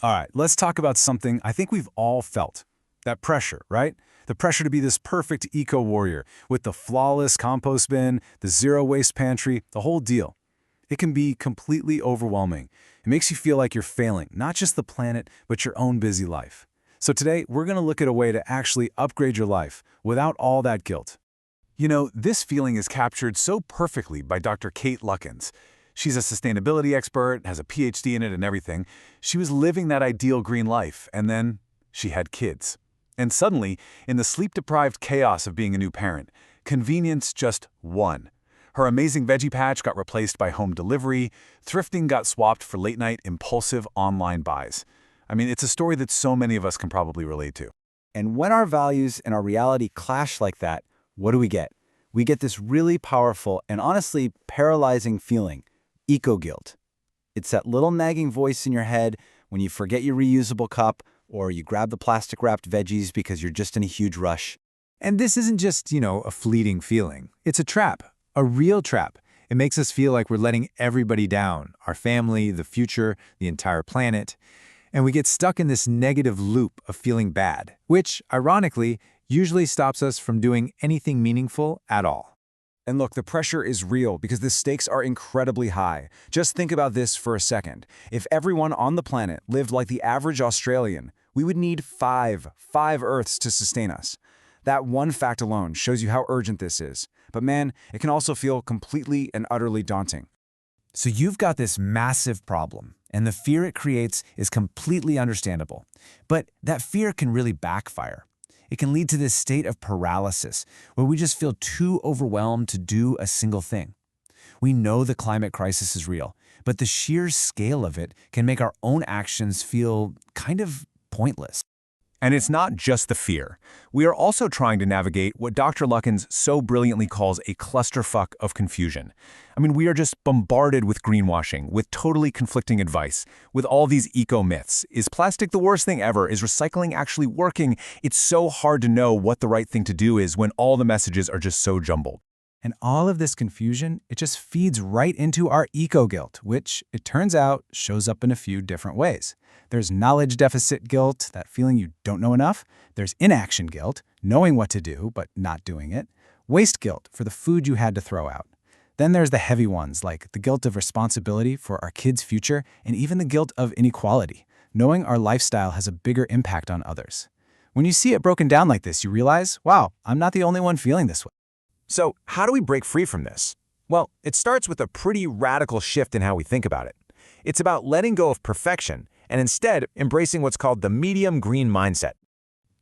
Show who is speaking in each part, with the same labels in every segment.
Speaker 1: All right, let's talk about something I think we've all felt. That pressure, right? The pressure to be this perfect eco-warrior with the flawless compost bin, the zero-waste pantry, the whole deal. It can be completely overwhelming. It makes you feel like you're failing, not just the planet, but your own busy life. So today, we're going to look at a way to actually upgrade your life without all that guilt. You know, this feeling is captured so perfectly by Dr. Kate Luckins'es. She's a sustainability expert, has a PhD in it and everything. She was living that ideal green life, and then she had kids. And suddenly, in the sleep-deprived chaos of being a new parent, convenience just won. Her amazing veggie patch got replaced by home delivery, thrifting got swapped for late-night impulsive online buys. I mean, it's a story that so many of us can probably relate to.
Speaker 2: And when our values and our reality clash like that, what do? We get this really powerful and honestly paralyzing feeling, eco-guilt. It's that little nagging voice in your head when you forget your reusable cup or you grab the plastic-wrapped veggies because you're just in a huge rush.
Speaker 3: And this isn't just, a fleeting feeling. It's a trap, a real trap. It makes us feel like we're letting everybody down, our family, the future, the entire planet. And we get stuck in this negative loop of feeling bad, which, ironically, usually stops us from doing anything meaningful at all.
Speaker 1: And look, the pressure is real because the stakes are incredibly high. Just think about this for a second. If everyone on the planet lived like the average Australian, we would need five Earths to sustain us. That one fact alone shows you how urgent this is. But man, it can also feel completely and utterly daunting.
Speaker 3: So you've got this massive problem, and the fear it creates is completely understandable. But that fear can really backfire. It can lead to this state of paralysis, where we just feel too overwhelmed to do a single thing. We know the climate crisis is real, but the sheer scale of it can make our own actions feel kind of pointless.
Speaker 4: And it's not just the fear. We are also trying to navigate what Dr. Luckins'es so brilliantly calls a clusterfuck of confusion. I mean, we are just bombarded with greenwashing, with totally conflicting advice, with all these eco-myths. Is plastic the worst thing ever? Is recycling actually working? It's so hard to know what the right thing to do is when all the messages are just so jumbled.
Speaker 3: And all of this confusion, it just feeds right into our eco-guilt, which, it turns out, shows up in a few different ways. There's knowledge deficit guilt, that feeling you don't know enough. There's inaction guilt, knowing what to do but not doing it. Waste guilt for the food you had to throw out. Then there's the heavy ones, like the guilt of responsibility for our kids' future and even the guilt of inequality, knowing our lifestyle has a bigger impact on others. When you see it broken down like this, you realize, wow, I'm not the only one feeling this way.
Speaker 4: So, how do we break free from this? Well, it starts with a pretty radical shift in how we think about it. It's about letting go of perfection and instead embracing what's called the medium green mindset.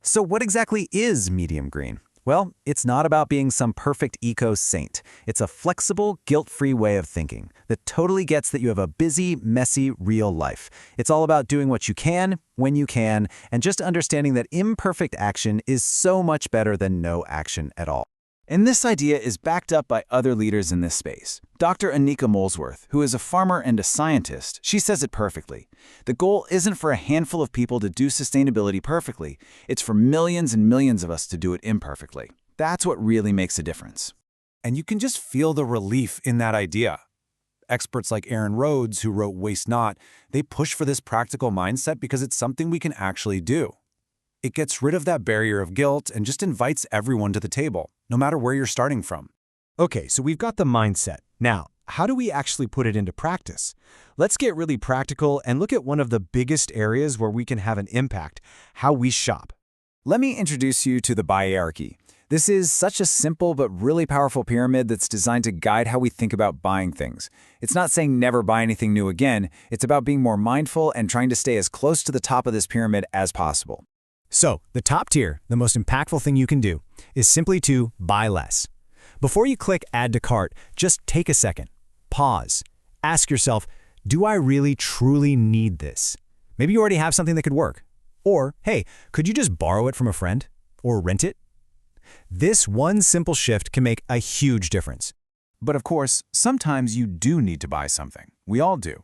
Speaker 2: So what exactly is medium green? Well, it's not about being some perfect eco-saint. It's a flexible, guilt-free way of thinking that totally gets that you have a busy, messy, real life. It's all about doing what you can, when you can, and just understanding that imperfect action is so much better than no action at all. And this idea is backed up by other leaders in this space. Dr. Anika Molesworth, who is a farmer and a scientist, she says it perfectly. The goal isn't for a handful of people to do sustainability perfectly. It's for millions and millions of us to do it imperfectly. That's what really makes a difference.
Speaker 3: And you can just feel the relief in that idea. Experts like Aaron Rhodes, who wrote Waste Not, they push for this practical mindset because it's something we can actually do. It gets rid of that barrier of guilt and just invites everyone to the table, no matter where you're starting from.
Speaker 5: Okay, so we've got the mindset. Now, how do we actually put it into practice? Let's get really practical and look at one of the biggest areas where we can have an impact, how we shop.
Speaker 2: Let me introduce you to the buyerarchy. This is such a simple but really powerful pyramid that's designed to guide how we think about buying things. It's not saying never buy anything new again. It's about being more mindful and trying to stay as close to the top of this pyramid as possible.
Speaker 5: So, the top tier, the most impactful thing you can do, is simply to buy less. Before you click Add to Cart, just take a second. Pause. Ask yourself, do I really truly need this? Maybe you already have something that could work. Or, hey, could you just borrow it from a friend? Or rent it? This one simple shift can make a huge difference.
Speaker 1: But of course, sometimes you do need to buy something. We all do.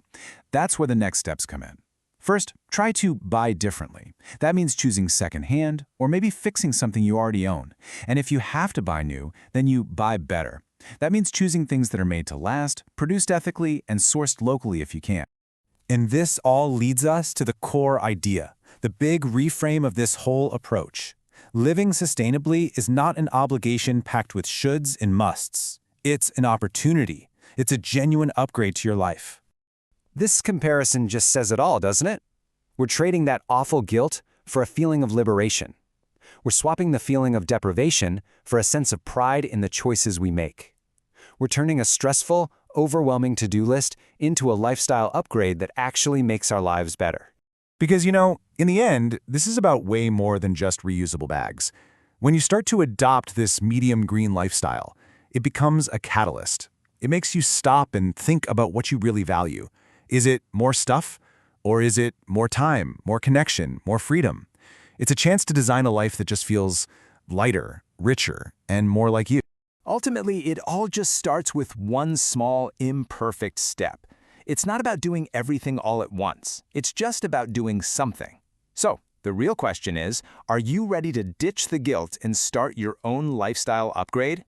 Speaker 1: That's where the next steps come in. First, try to buy differently. That means choosing secondhand or maybe fixing something you already own. And if you have to buy new, then you buy better. That means choosing things that are made to last, produced ethically, and sourced locally if you can. And this all leads us to the core idea, the big reframe of this whole approach. Living sustainably is not an obligation packed with shoulds and musts. It's an opportunity. It's a genuine upgrade to your life.
Speaker 2: This comparison just says it all, doesn't it? We're trading that awful guilt for a feeling of liberation. We're swapping the feeling of deprivation for a sense of pride in the choices we make. We're turning a stressful, overwhelming to-do list into a lifestyle upgrade that actually makes our lives better.
Speaker 1: Because, in the end, this is about way more than just reusable bags. When you start to adopt this medium green lifestyle, it becomes a catalyst. It makes you stop and think about what you really value. Is it more stuff? Or is it more time, more connection, more freedom? It's a chance to design a life that just feels lighter, richer, and more like you.
Speaker 2: Ultimately, it all just starts with one small, imperfect step. It's not about doing everything all at once. It's just about doing something. So, the real question is, are you ready to ditch the guilt and start your own lifestyle upgrade?